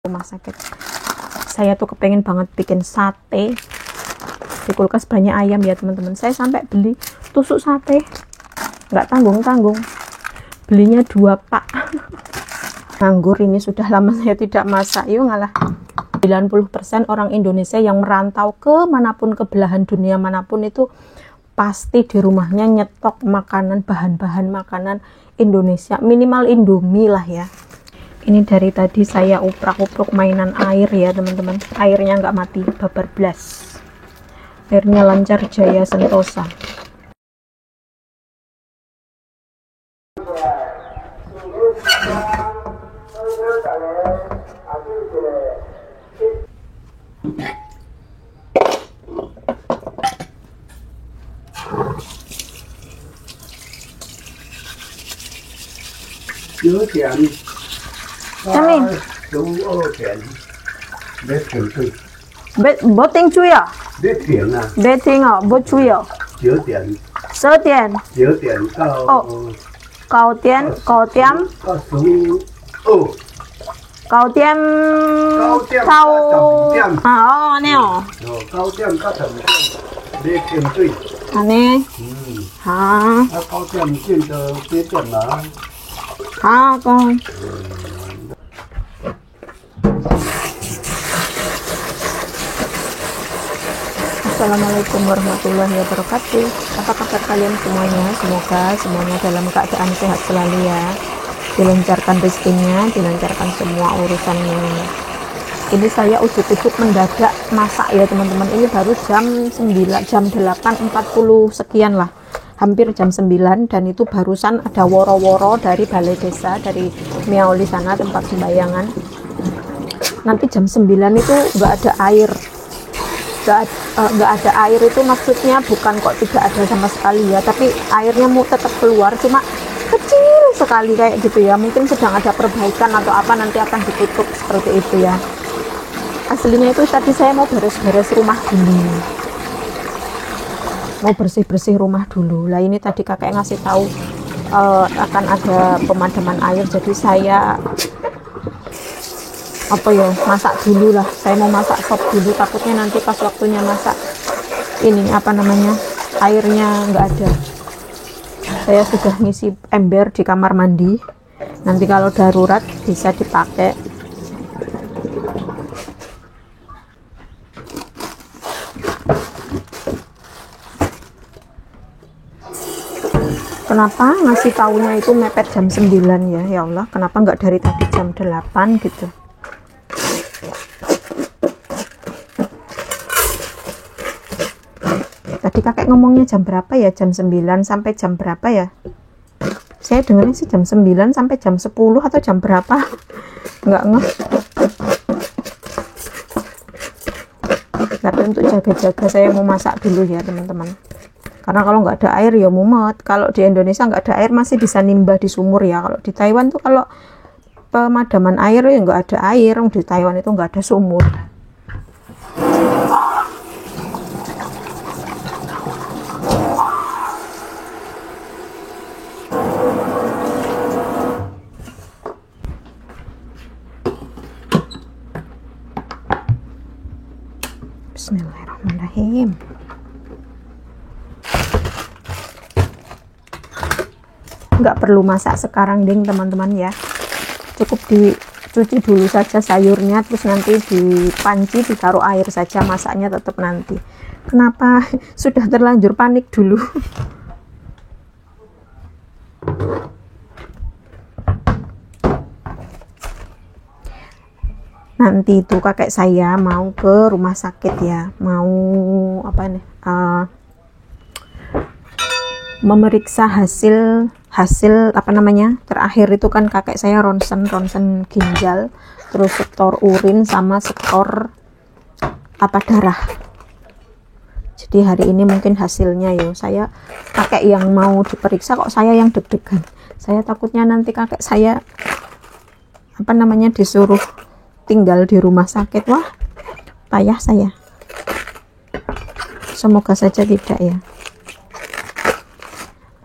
rumah sakit. Saya tuh kepengen banget bikin sate. Di kulkas banyak ayam ya teman-teman. Saya sampai beli tusuk sate, nggak tanggung-tanggung. Belinya 2 pak. Nganggur ini sudah lama saya tidak masak. Yuk ngalah. 90% orang Indonesia yang merantau ke manapun, ke belahan dunia manapun itu pasti di rumahnya nyetok makanan, bahan-bahan makanan Indonesia, minimal Indomie lah ya. Ini dari tadi saya uprak-upruk mainan air ya teman-teman. Airnya nggak mati, babar blas. Airnya lancar jaya sentosa. Bố tiếng chui à? Bế tiếng à? Bố chui à? 10 点 9点 9点 9點 到啊呢哦9點到10點 bế tiếng chui à nè hả 9點見到10點啦hả con. Assalamualaikum warahmatullahi wabarakatuh. Apa kabar kalian semuanya? Semoga semuanya dalam keadaan sehat selalu ya. Dilancarkan rezekinya, dilancarkan semua urusannya. Ini saya ujuk-ujuk mendadak masak ya teman-teman. Ini baru jam 9, jam 8.40 sekian lah. Hampir jam 9 dan itu barusan ada woro-woro dari balai desa, dari Miaoli sana tempat sembayangan. Nanti jam 9 itu nggak ada air. Nggak ada air itu maksudnya bukan kok tidak ada sama sekali ya, tapi airnya mau tetap keluar, cuma kecil sekali kayak gitu ya. Mungkin sedang ada perbaikan atau apa, nanti akan ditutup seperti itu ya. Aslinya itu tadi saya mau beres-beres rumah dulu, mau bersih-bersih rumah dulu. Lah ini tadi kakek ngasih tahu akan ada pemadaman air, jadi saya masak dulu lah. Saya mau masak sop dulu, takutnya nanti pas waktunya masak ini airnya nggak ada. Saya sudah ngisi ember di kamar mandi, nanti kalau darurat bisa dipakai. Kenapa ngasih taunya itu mepet jam 9 ya? Ya Allah, kenapa nggak dari tadi jam 8 gitu? Tadi kakek ngomongnya jam berapa ya? Jam 9 sampai jam berapa ya? Saya dengarnya sih jam 9 sampai jam 10 atau jam berapa? Nggak ngeh. Tapi untuk jaga-jaga saya mau masak dulu ya teman-teman. Karena kalau nggak ada air ya mumet. Kalau di Indonesia nggak ada air masih bisa nimbah di sumur ya. Kalau di Taiwan tuh kalau pemadaman air ya nggak ada air. Di Taiwan itu nggak ada sumur. Bismillahirrahmanirrahim. Nggak perlu masak sekarang ding teman-teman ya, cukup dicuci dulu saja sayurnya, terus nanti dipanci, ditaruh air saja, masaknya tetap nanti. Kenapa? Sudah terlanjur panik dulu. Nanti itu kakek saya mau ke rumah sakit ya, mau memeriksa hasil terakhir itu kan kakek saya ronsen ginjal, terus setor urin sama setor darah. Jadi hari ini mungkin hasilnya ya. Saya kakek yang mau diperiksa, kok saya yang deg-degan. Saya takutnya nanti kakek saya disuruh tinggal di rumah sakit. Wah, payah saya. Semoga saja tidak ya.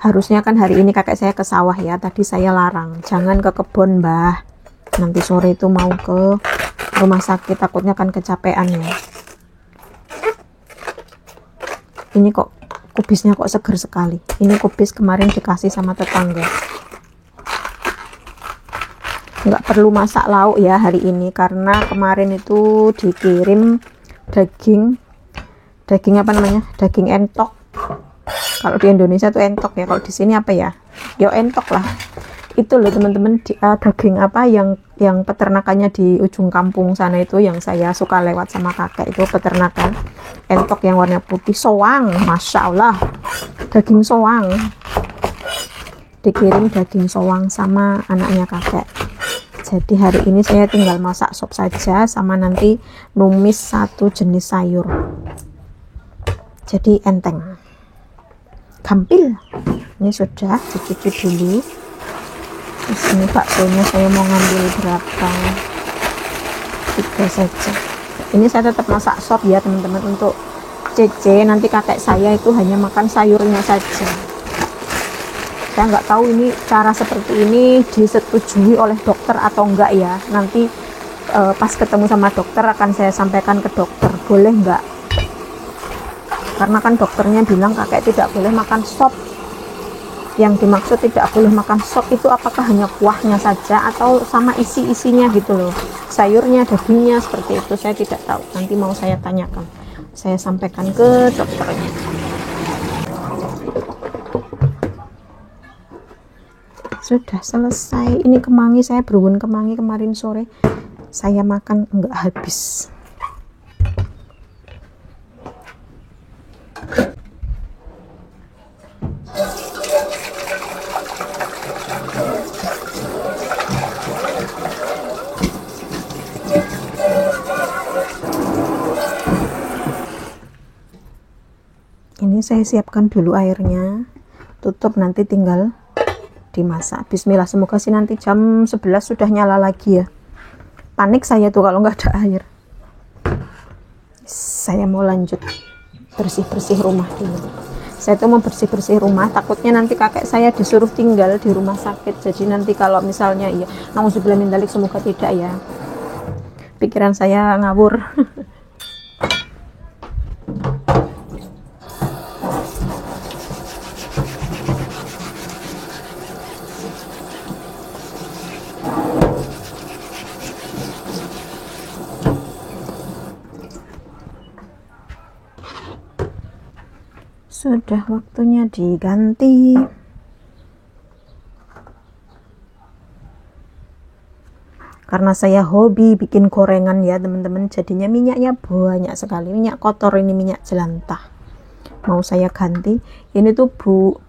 Harusnya kan hari ini kakek saya ke sawah ya, tadi saya larang, jangan ke kebun mbah, nanti sore itu mau ke rumah sakit, takutnya kan kecapean ya. Ini kok kubisnya kok seger sekali. Ini kubis kemarin dikasih sama tetangga. Nggak perlu masak lauk ya hari ini, karena kemarin itu dikirim daging apa namanya, daging entok. Kalau di Indonesia tuh entok ya, kalau di sini apa ya, ya entok lah. Itu loh teman-teman, daging apa yang peternakannya di ujung kampung sana itu, yang saya suka lewat sama kakek, itu peternakan entok yang warna putih soang, masya Allah, daging soang. Dikirim daging soang sama anaknya kakek. Jadi hari ini saya tinggal masak sop saja, sama nanti numis satu jenis sayur. Jadi enteng, gampil. Ini sudah dicuci dulu. Di sini baksonya saya mau ngambil berapa, 3 saja. Ini saya tetap masak sop ya teman-teman, untuk Cece. Nanti kakek saya itu hanya makan sayurnya saja. Saya nggak tahu ini cara seperti ini disetujui oleh dokter atau enggak ya. Nanti pas ketemu sama dokter akan saya sampaikan ke dokter, boleh enggak, karena kan dokternya bilang kakek tidak boleh makan sop. Yang dimaksud tidak boleh makan sop itu apakah hanya kuahnya saja atau sama isi-isinya gitu loh, sayurnya, dagingnya, seperti itu saya tidak tahu. Nanti mau saya tanyakan, saya sampaikan ke dokternya. Sudah selesai. Ini kemangi, saya berubun kemangi kemarin sore, saya makan enggak habis. Ini saya siapkan dulu airnya, tutup, nanti tinggal dimasak. Bismillah, semoga sih nanti jam 11 sudah nyala lagi ya. Panik saya tuh kalau nggak ada air. Saya mau lanjut bersih-bersih rumah dulu. Saya tuh mau bersih-bersih rumah, takutnya nanti kakek saya disuruh tinggal di rumah sakit. Jadi nanti kalau misalnya, ya nauzubillah min dzalik, semoga tidak ya, pikiran saya ngawur. Sudah waktunya diganti. Karena saya hobi bikin gorengan ya teman-teman, jadinya minyaknya banyak sekali, minyak kotor ini, minyak jelantah. Mau saya ganti. Ini tuh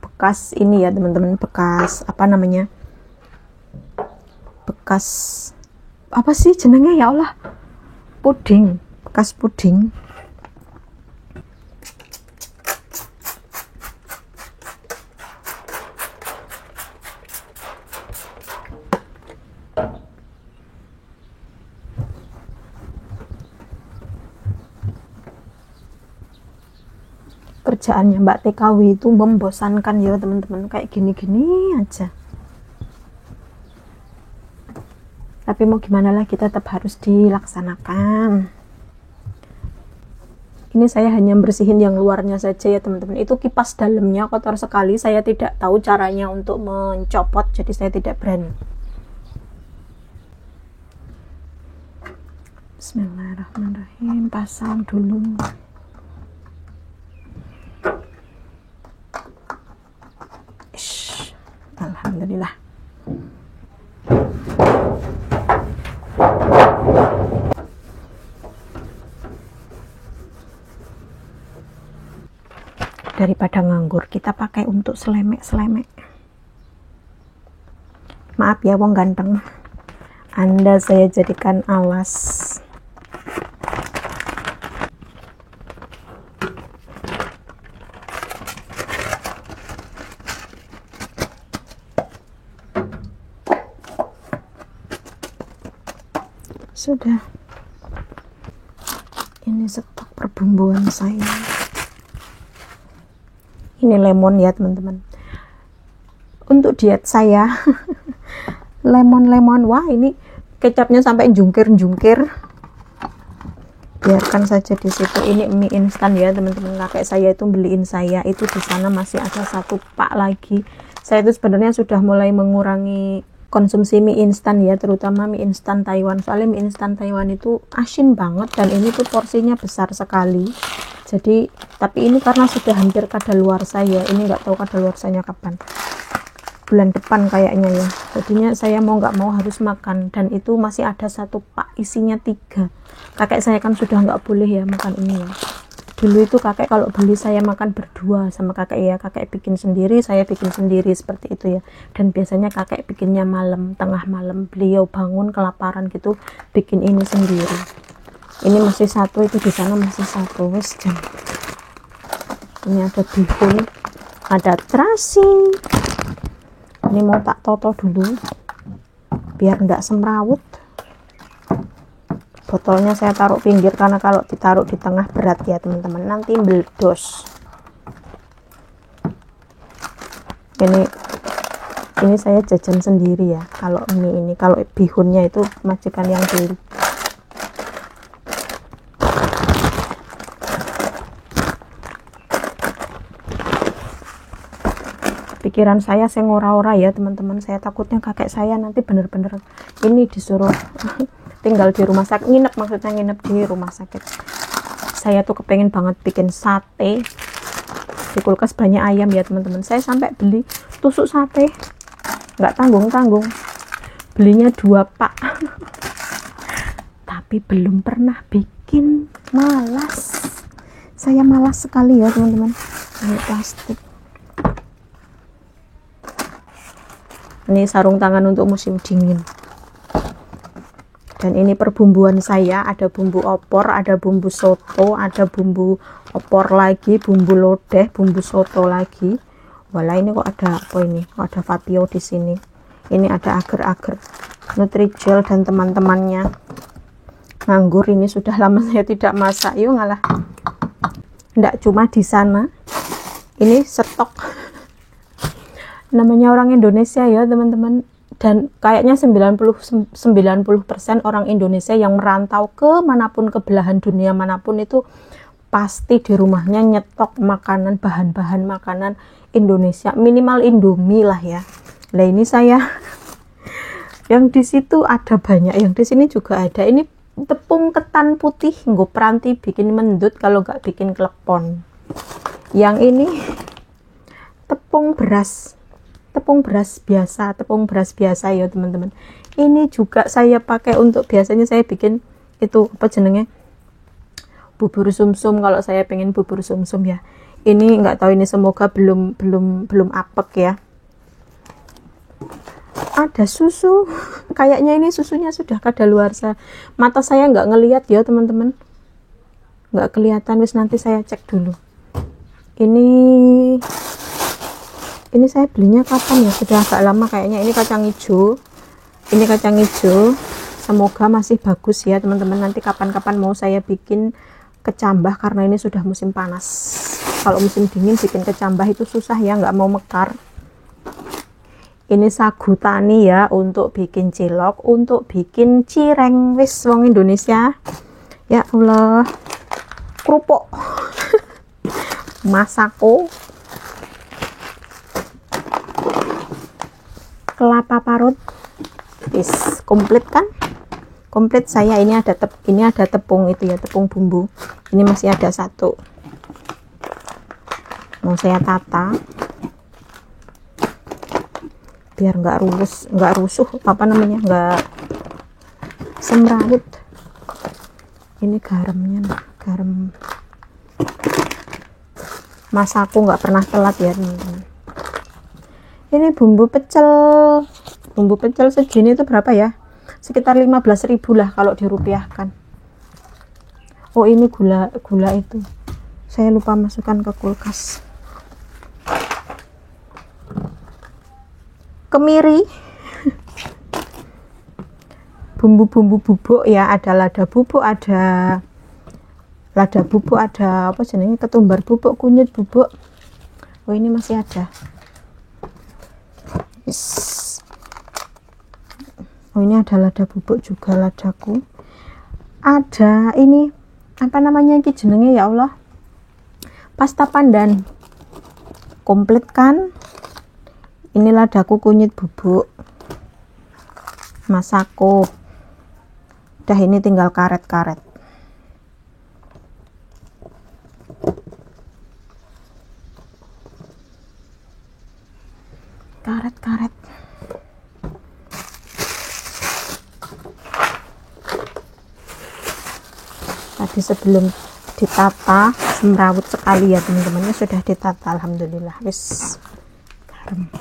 bekas ini ya teman-teman, bekas apa namanya, bekas apa sih jenengnya ya Allah, puding, bekas puding. Kerjaannya Mbak TKW itu membosankan ya teman-teman, kayak gini-gini aja. Tapi mau gimana lagi, tetap harus dilaksanakan. Ini saya hanya bersihin yang luarnya saja ya teman-teman. Itu kipas dalamnya kotor sekali, saya tidak tahu caranya untuk mencopot, jadi saya tidak berani. Bismillahirrahmanirrahim, pasang dulu. Alhamdulillah. Daripada nganggur, kita pakai untuk selemek-selemek. Maaf ya wong ganteng, Anda saya jadikan alas. Sudah, ini stok perbumbuan saya. Ini lemon ya teman-teman, untuk diet saya. Lemon, wah ini kecapnya sampai jungkir-jungkir. biarkan saja di situ. Ini mie instan ya teman-teman, kakek saya itu beliin saya itu. Di sana masih ada 1 pak lagi. Saya itu sebenarnya sudah mulai mengurangi konsumsi mie instan ya, terutama mie instan Taiwan. Soalnya mie instan Taiwan itu asin banget, dan ini tuh porsinya besar sekali. Jadi tapi ini karena sudah hampir kadaluarsa ya, ini nggak tahu kadaluarsanya kapan, bulan depan kayaknya ya. Jadinya saya mau nggak mau harus makan, dan itu masih ada 1 pak isinya 3. Kakek saya kan sudah nggak boleh ya makan ini ya. Dulu itu kakek kalau beli saya makan berdua sama kakek ya, kakek bikin sendiri, saya bikin sendiri, seperti itu ya. Dan biasanya kakek bikinnya malam, tengah malam, beliau bangun kelaparan gitu bikin ini sendiri. Ini masih 1, itu di sana masih 1. Wes jam. Ini ada bihun, ada terasi. Ini mau tak toto dulu biar enggak semrawut. Botolnya saya taruh pinggir karena kalau ditaruh di tengah berat ya teman-teman, nanti meledos. Ini saya jajan sendiri ya kalau ini kalau bihunnya itu majikan yang beli. Pikiran saya ngora-ora ya teman-teman, saya takutnya kakek saya nanti bener-bener ini disuruh tinggal di rumah sakit, nginep di rumah sakit. Saya tuh kepengen banget bikin sate. Di kulkas banyak ayam ya teman-teman, saya sampai beli tusuk sate nggak tanggung-tanggung, belinya 2 pak tapi belum pernah bikin, malas. Saya malas sekali ya teman-teman. Ini plastik. Ini sarung tangan untuk musim dingin. Dan ini perbumbuan saya, ada bumbu opor, ada bumbu soto, ada bumbu opor lagi, bumbu lodeh, bumbu soto lagi. Walah, ini kok ada apa ini? Kok ada Fabio di sini. Ini ada agar-agar, Nutrijel dan teman-temannya. Nganggur, ini sudah lama saya tidak masak. Yuk ngalah. Nggak cuma di sana. Ini stok. Namanya orang Indonesia ya teman-teman. Dan kayaknya 90% orang Indonesia yang merantau ke manapun, ke belahan dunia manapun, itu pasti di rumahnya nyetok makanan, bahan-bahan makanan Indonesia, minimal Indomie lah ya. Nah ini saya yang di situ ada banyak, yang di sini juga ada. Ini tepung ketan putih, nggo peranti bikin mendut kalau nggak bikin klepon. Yang ini tepung beras biasa ya teman-teman. Ini juga saya pakai untuk, biasanya saya bikin itu apa jenenge, bubur sumsum. Kalau saya pengen bubur sumsum ya. Ini nggak tahu, ini semoga belum apek ya. Ada susu, kayaknya ini susunya sudah kadaluarsa. Mata saya nggak ngelihat ya teman-teman, nggak kelihatan. Wis nanti saya cek dulu. Ini saya belinya kapan ya, sudah agak lama kayaknya. Ini kacang hijau, semoga masih bagus ya teman-teman. Nanti kapan-kapan mau saya bikin kecambah, karena ini sudah musim panas. Kalau musim dingin bikin kecambah itu susah ya, nggak mau mekar. Ini sagu tani ya, untuk bikin cilok, untuk bikin cireng. Wis wong Indonesia ya Allah. Kerupuk masako, kelapa parut. Wis komplit kan, komplit saya. Ini ada tepung itu ya, tepung bumbu. Ini masih ada 1, mau saya tata biar nggak rusuh apa namanya, nggak semrawut. Ini garamnya, garam masako nggak pernah telat ya teman-teman. Ini bumbu pecel segini itu berapa ya, sekitar 15.000 lah kalau dirupiahkan. Oh ini gula itu saya lupa masukkan ke kulkas. Kemiri, bumbu-bumbu bubuk ya, ada lada bubuk, ada apa jenenge, ketumbar bubuk, kunyit bubuk. Oh ini masih ada. Oh ini ada lada bubuk juga, ladaku. Ada ini apa namanya iki jenenge ya Allah, pasta pandan komplit kan. Ini ladaku kunyit bubuk, masako, udah ini tinggal karet-karet. Karet-karet. Tadi sebelum ditata semrawut sekali ya teman-temannya, sudah ditata alhamdulillah. Wis garam.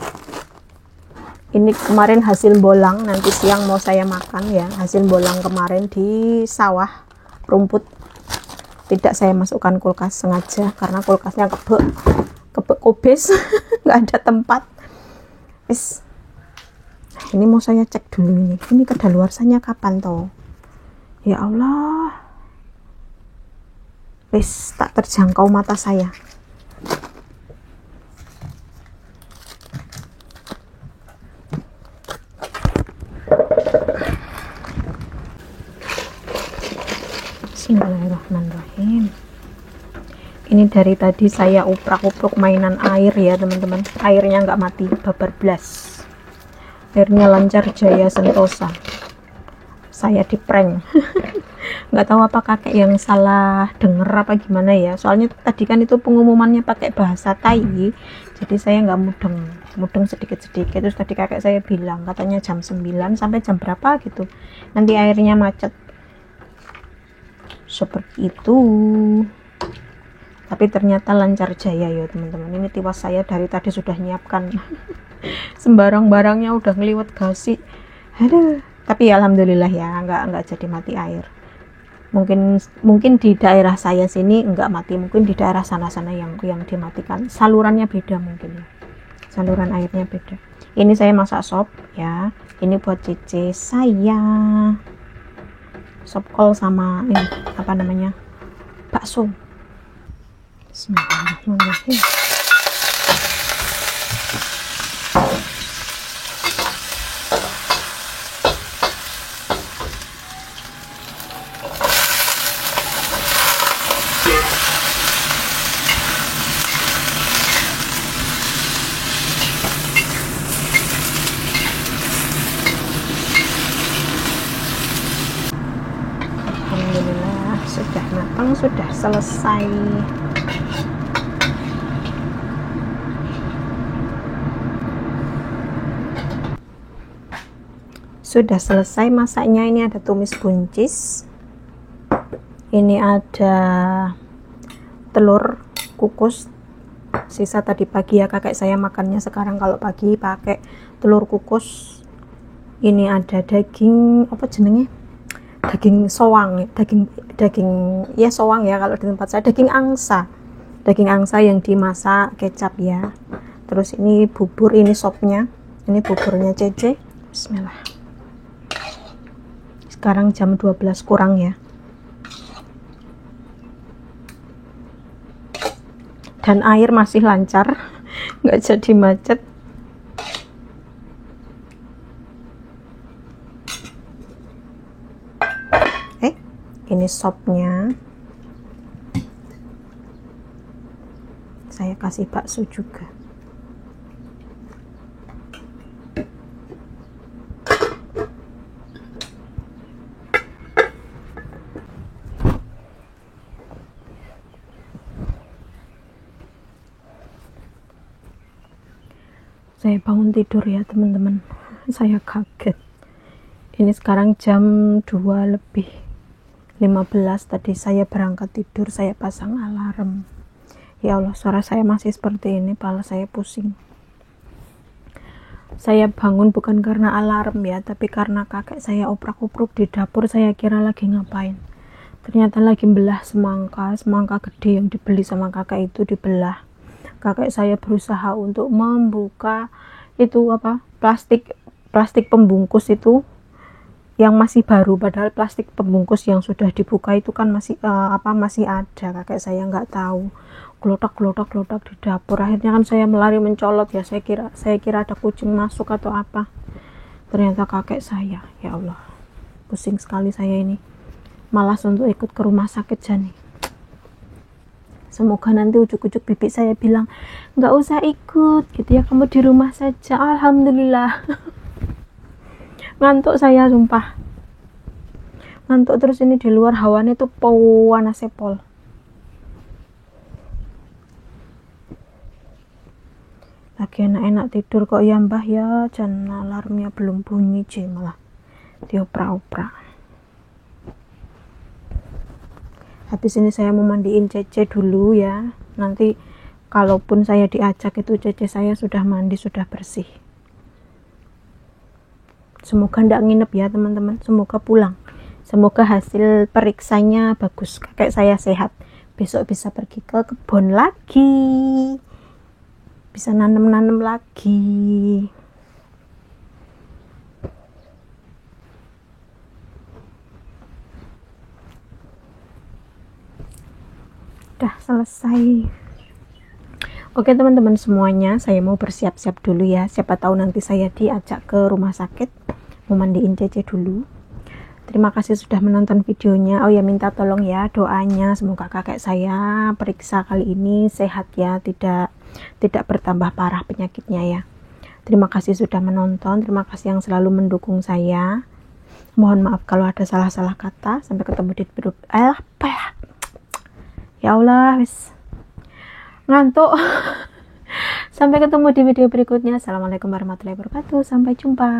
Ini kemarin hasil bolang, nanti siang mau saya makan ya. Hasil bolang kemarin di sawah rumput, tidak saya masukkan kulkas sengaja karena kulkasnya kebek kobes nggak ada tempat. Wis, ini mau saya cek dulu ini kedaluarsanya kapan toh ya Allah. Wis tak terjangkau mata saya. Bismillahirrahmanirrahim. Ini dari tadi saya uprak-upruk mainan air ya teman-teman, airnya nggak mati, babar blas, airnya lancar jaya sentosa. Saya di prank. Nggak tahu apa kakek yang salah denger apa gimana ya, soalnya tadi kan itu pengumumannya pakai bahasa Thai, jadi saya nggak mudeng sedikit-sedikit. Terus tadi kakek saya bilang katanya jam 9 sampai jam berapa gitu nanti airnya macet, seperti itu. Tapi ternyata lancar jaya ya teman-teman. Ini tiwas saya dari tadi sudah nyiapkan sembarang barangnya, udah ngeliwat gasi. Aduh, tapi ya alhamdulillah ya nggak jadi mati air. Mungkin di daerah saya sini nggak mati, mungkin di daerah sana-sana yang dimatikan, salurannya beda mungkin ya, saluran airnya beda. Ini saya masak sop ya, ini buat cici saya, sop kol sama ini apa namanya, bakso. Bismillahirrahmanirrahim. Alhamdulillah sudah matang, sudah selesai. Sudah selesai masaknya. Ini ada tumis buncis, ini ada telur kukus sisa tadi pagi ya, kakek saya makannya sekarang kalau pagi pakai telur kukus. Ini ada daging apa jenenge, daging sowang, daging ya sowang ya kalau di tempat saya, daging angsa yang dimasak kecap ya. Terus ini bubur, ini sopnya, ini buburnya Cece. Bismillah. Sekarang jam 12 kurang ya, dan air masih lancar, nggak jadi macet. Ini sopnya, saya kasih bakso juga. Saya bangun tidur ya teman-teman, saya kaget. Ini sekarang jam 2:15. Tadi saya berangkat tidur, saya pasang alarm. Ya Allah, suara saya masih seperti ini, kepala saya pusing. Saya bangun bukan karena alarm ya, tapi karena kakek saya oprak-opruk di dapur. Saya kira lagi ngapain, ternyata lagi belah semangka gede yang dibeli sama kakek itu dibelah. Kakek saya berusaha untuk membuka itu apa, plastik pembungkus itu yang masih baru, padahal plastik pembungkus yang sudah dibuka itu kan masih masih ada. Kakek saya nggak tahu, gelodak di dapur. Akhirnya kan saya melari mencolot ya, saya kira ada kucing masuk atau apa, ternyata kakek saya. Ya Allah, pusing sekali saya ini. malas untuk ikut ke rumah sakit Jani. Semoga nanti ujuk-ujuk bibi saya bilang nggak usah ikut gitu ya, kamu di rumah saja. Alhamdulillah. Ngantuk saya sumpah, ngantuk terus. Ini di luar hawanya tuh panas pol. Lagi enak-enak tidur kok ya mbah ya, jangan alarmnya belum bunyi malah dioprak-oprak. Habis ini saya mau mandiin Cece dulu ya. Nanti kalaupun saya diajak itu Cece saya sudah mandi, sudah bersih. Semoga ndak nginep ya teman-teman. Semoga pulang. Semoga hasil periksanya bagus. Kakek saya sehat. Besok bisa pergi ke kebun lagi. Bisa nanam-nanam lagi. Udah selesai. Oke teman-teman semuanya, saya mau bersiap-siap dulu ya. Siapa tahu nanti saya diajak ke rumah sakit. Mau mandiin Cece dulu. Terima kasih sudah menonton videonya. Oh ya, minta tolong ya doanya, semoga kakek saya periksa kali ini sehat ya, tidak bertambah parah penyakitnya ya. Terima kasih sudah menonton. Terima kasih yang selalu mendukung saya. Mohon maaf kalau ada salah-salah kata. Sampai ketemu di video ya Allah, wis ngantuk. Sampai ketemu di video berikutnya. Assalamualaikum warahmatullahi wabarakatuh. Sampai jumpa.